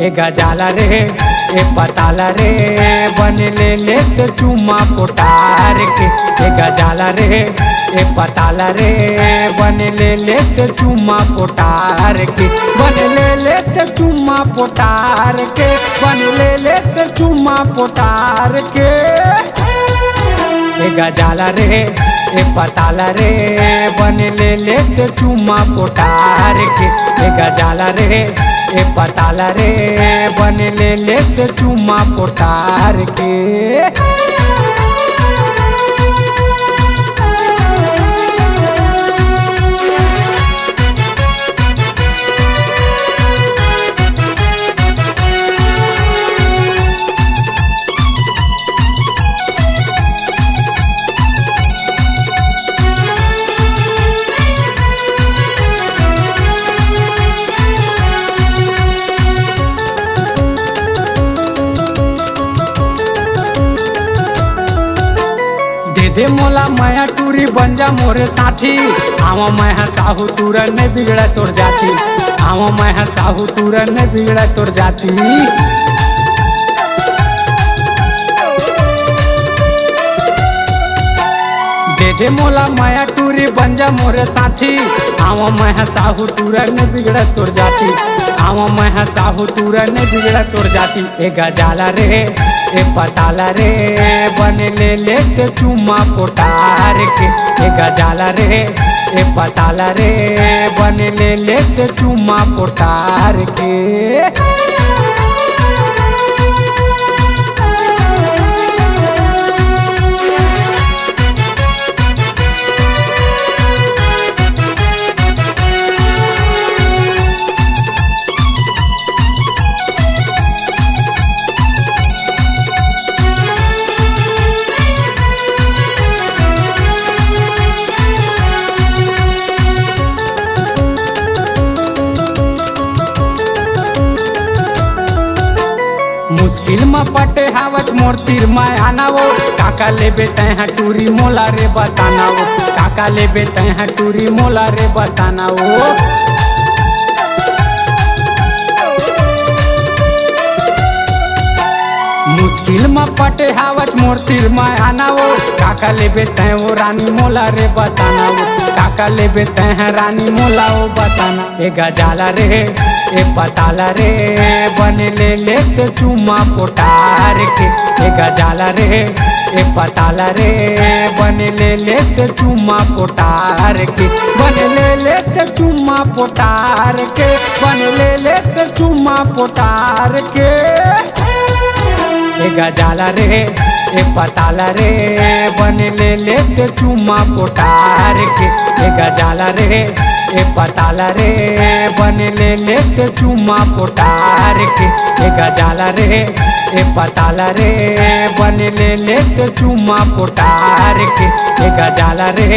ए गजाला रे ए पताला रे बन ले तो चुम्मा पोटार के। ए गजाला रे ए पताला रे बन ले तो चुम्मा पोटार के। बन ले तो चुम्मा पोटार के। बन ले तो चुम्मा पोटार के। ए गजाला रे ए पताला रे बन ले तो चुम्मा पोटार के। ए गजाला रे ए पताला रे बन ले तो चुम्मा पोटार के। दे मोला माया टूरी बन जा मोरे साथी। आवा मैं साहू तूरा ने बिगड़ा तोर जाती। आवा मैं साहू तूरा ने बिगड़ा तोर जाती। दे मोला माया टूरी बन जा मोरे साथी। आवा मैं साहू तूरा ने बिगड़ा तोर जाती। आवा मैं साहू तूरा ने बिगड़ा तोर जाती। ए गजाला रे ए पताला रे बन ले तो चुम्मा पोटार के। ए गजाला रे ए पताला रे बन ले तो चुम्मा पोटार के। मुश्किल में पटे हावच मोर तीर में आना वो। काका लेबे तैहा टूरी मोला रे बताना वो। काका लेबे तैहा टूरी मोला रे बताना वो। मुश्किल में पटे हावच मोर तीर में आना वो। काका लेबे तै वो रानी मोला रे बताना वो। काका लेबे तैहा रानी मोला वो बताना। ए गजाला रे ए पताला रे बन ले तो चुम्मा पोटार के। ए गजाला रे ए पताला रे बन ले तो चुम्मा पोटार के। बन ले तो चुम्मा पोटार के। बन ले तो चुम्मा पोटार के। ए गजाला रे ए पताला रे बन ले तो चुम्मा पोटार के। ए गजाला रे ए पताला रे बन ले तो चुम्मा पोटार के। ए गजाला रे ए पताला रे बन ले तो चुम्मा पोटार के। ए गजाला रे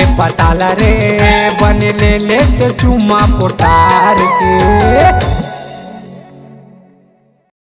ए पताला रे बन ले तो चुम्मा पोटार के।